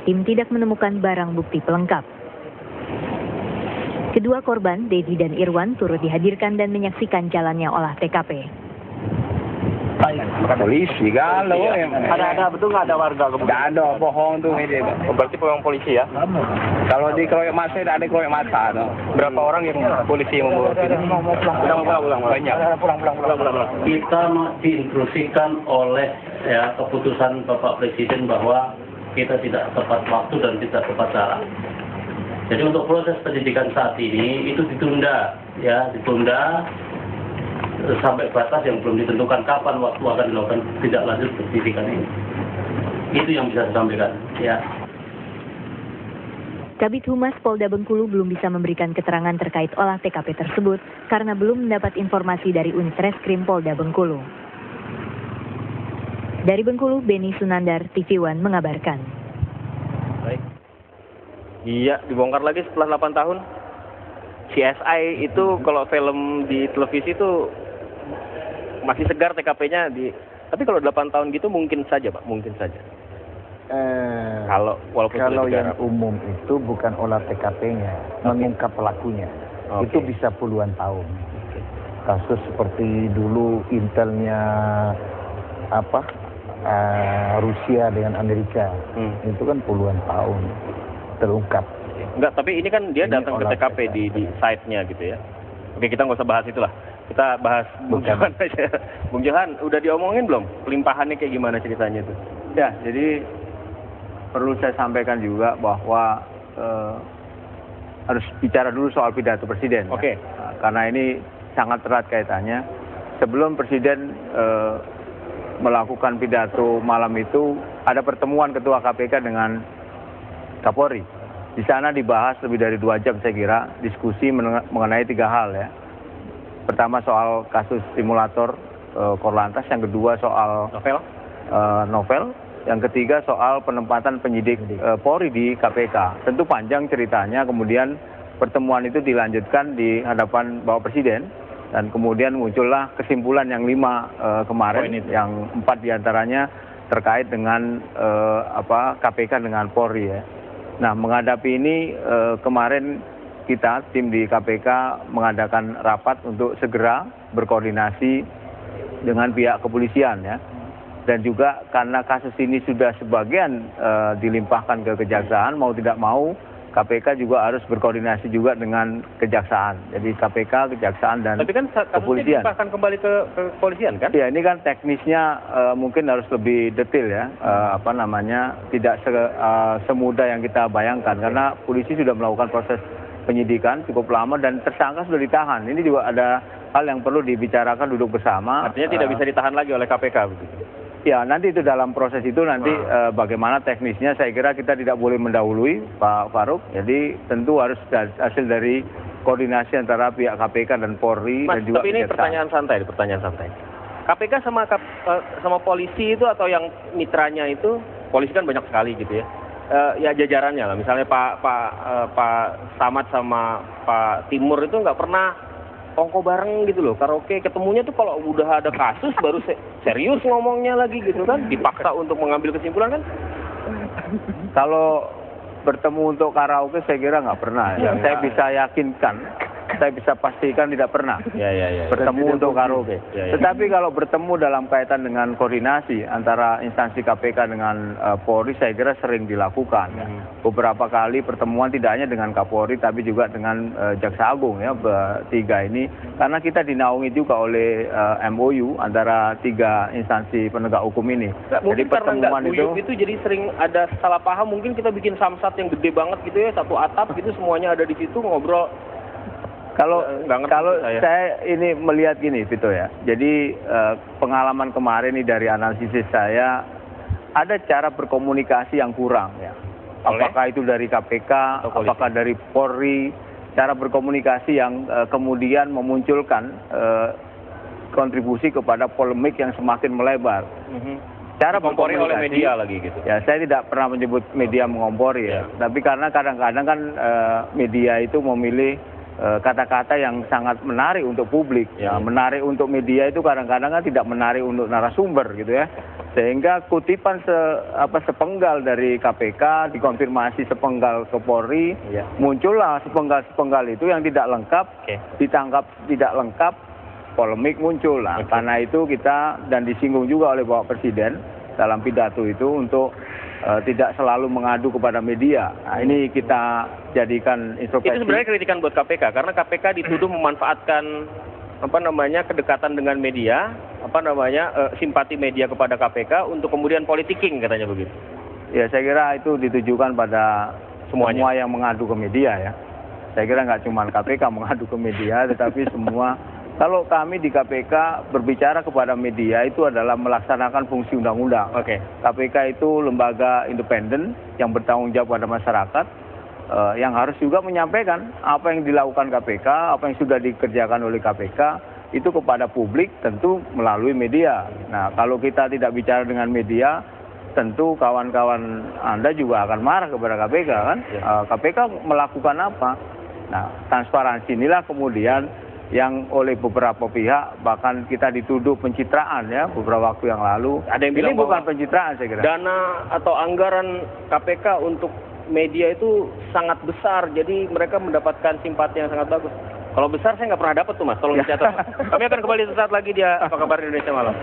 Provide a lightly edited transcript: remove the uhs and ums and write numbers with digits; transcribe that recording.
tim tidak menemukan barang bukti pelengkap. Kedua korban, Dedi dan Irwan, turut dihadirkan dan menyaksikan jalannya olah TKP. Polisi galau ya. Ada betul nggak ada warga? Nggak ada, bohong tuh ini. Berarti memang polisi ya? Kalau di keroyok masa tidak ada keroyok masa. Berapa orang yang polisi yang membawa itu? Pulang. Banyak. Pulang. Kita diinstruksikan oleh keputusan Bapak Presiden bahwa kita tidak tepat waktu dan tidak tepat cara. Jadi untuk proses penyidikan saat ini itu ditunda sampai batas yang belum ditentukan kapan waktu akan dilakukan tidak lanjut penyidikan ini. Itu yang bisa saya sampaikan. Ya. Kabid Humas Polda Bengkulu belum bisa memberikan keterangan terkait olah TKP tersebut karena belum mendapat informasi dari Unit Reskrim Polda Bengkulu. Dari Bengkulu, Beni Sunandar, TV One mengabarkan. Baik. Iya, dibongkar lagi setelah 8 tahun. CSI itu kalau film di televisi itu masih segar TKP-nya tapi kalau 8 tahun gitu mungkin saja, Pak, mungkin saja. Kalau yang umum itu bukan olah TKP-nya, mengungkap pelakunya. Itu bisa puluhan tahun. Kasus seperti dulu intelnya Rusia dengan Amerika, itu kan puluhan tahun terungkap. Enggak, tapi ini kan dia datang ke TKP di site-nya gitu ya. Oke, kita nggak usah bahas itulah. Kita bahas Bung Johan aja. Bung Johan, udah diomongin belum pelimpahannya kayak gimana ceritanya itu? Ya, jadi perlu saya sampaikan juga bahwa harus bicara dulu soal pidato Presiden. Oke. Ya. Karena ini sangat erat kaitannya. Sebelum Presiden melakukan pidato malam itu, ada pertemuan Ketua KPK dengan Kapolri. Di sana dibahas lebih dari 2 jam saya kira, diskusi mengenai 3 hal ya. Pertama soal kasus simulator Korlantas, yang kedua soal novel, yang ketiga soal penempatan penyidik Polri di KPK. Tentu panjang ceritanya, kemudian pertemuan itu dilanjutkan di hadapan Bapak Presiden, dan kemudian muncullah kesimpulan yang 5 kemarin, yang 4 diantaranya terkait dengan KPK dengan Polri ya. Nah, menghadapi ini kemarin kita tim di KPK mengadakan rapat untuk segera berkoordinasi dengan pihak kepolisian ya. Dan juga karena kasus ini sudah sebagian dilimpahkan ke kejaksaan, mau tidak mau KPK juga harus berkoordinasi juga dengan kejaksaan. Jadi KPK, kejaksaan dan tapi kan kepolisian. Dilimpahkan kembali ke kepolisian kan? Ya, ini kan teknisnya mungkin harus lebih detail ya. Tidak semudah yang kita bayangkan, karena polisi sudah melakukan proses penyidikan cukup lama dan tersangka sudah ditahan. Ini juga ada hal yang perlu dibicarakan duduk bersama. Artinya tidak bisa ditahan lagi oleh KPK begitu? Ya, nanti itu dalam proses itu nanti bagaimana teknisnya, saya kira kita tidak boleh mendahului Pak Faruk. Jadi tentu harus hasil dari koordinasi antara pihak KPK dan Polri. Mas, dan juga tapi ini kejaksaan. pertanyaan santai. KPK sama polisi itu atau yang mitranya itu, polisi kan banyak sekali gitu ya. Ya jajarannya lah, misalnya Pak Samad sama Pak Timur itu nggak pernah ongko bareng gitu loh, karaoke. Ketemunya tuh kalau udah ada kasus baru serius ngomongnya lagi gitu kan, dipaksa untuk mengambil kesimpulan kan. Kalau bertemu untuk karaoke saya kira nggak pernah ya. Saya bisa yakinkan, saya bisa pastikan tidak pernah bertemu untuk karaoke. Tetapi kalau bertemu dalam kaitan dengan koordinasi antara instansi KPK dengan Polri, saya kira sering dilakukan ya. Beberapa kali pertemuan tidak hanya dengan Kapolri tapi juga dengan Jaksa Agung ya, bertiga ini, karena kita dinaungi juga oleh MOU antara 3 instansi penegak hukum ini. Mungkin jadi pertemuan itu jadi sering ada salah paham, mungkin kita bikin samsat yang gede banget gitu ya, 1 atap gitu, semuanya ada di situ ngobrol. Kalau saya ini melihat gini Vito ya, jadi pengalaman kemarin ini dari analisis saya, ada cara berkomunikasi yang kurang ya. Apakah itu dari KPK, apakah dari Polri, cara berkomunikasi yang kemudian memunculkan kontribusi kepada polemik yang semakin melebar. Cara mengompori oleh berkomunikasi media lagi gitu. Ya, saya tidak pernah menyebut media mengompori ya. Tapi karena kadang-kadang kan media itu memilih kata-kata yang sangat menarik untuk publik, ya menarik untuk media itu kadang-kadang kan tidak menarik untuk narasumber gitu ya, sehingga kutipan sepenggal dari KPK dikonfirmasi sepenggal ke Polri, muncullah sepenggal itu yang tidak lengkap, ditangkap tidak lengkap, polemik muncul lah. Karena itu kita dan disinggung juga oleh Bapak Presiden dalam pidato itu untuk tidak selalu mengadu kepada media. Nah, ini kita jadikan introspeksi. Itu sebenarnya kritikan buat KPK karena KPK dituduh memanfaatkan kedekatan dengan media, simpati media kepada KPK untuk kemudian politicking katanya begitu. Ya, saya kira itu ditujukan pada semua yang mengadu ke media ya. Saya kira nggak cuma KPK mengadu ke media, tetapi semua. Kalau kami di KPK berbicara kepada media itu adalah melaksanakan fungsi undang-undang. KPK itu lembaga independen yang bertanggung jawab pada masyarakat, yang harus juga menyampaikan apa yang dilakukan KPK, apa yang sudah dikerjakan oleh KPK, itu kepada publik tentu melalui media. Nah, kalau kita tidak bicara dengan media, tentu kawan-kawan Anda juga akan marah kepada KPK kan? KPK melakukan apa? Nah, transparansi inilah kemudian yang oleh beberapa pihak bahkan kita dituduh pencitraan ya beberapa waktu yang lalu. Ada yang bilang ini bukan pencitraan saya kira. Dana atau anggaran KPK untuk media itu sangat besar, jadi mereka mendapatkan simpati yang sangat bagus. Kalau besar saya nggak pernah dapat tuh Mas, tolong dicatat. Kami akan kembali sesaat lagi di Apa Kabar Indonesia Malam.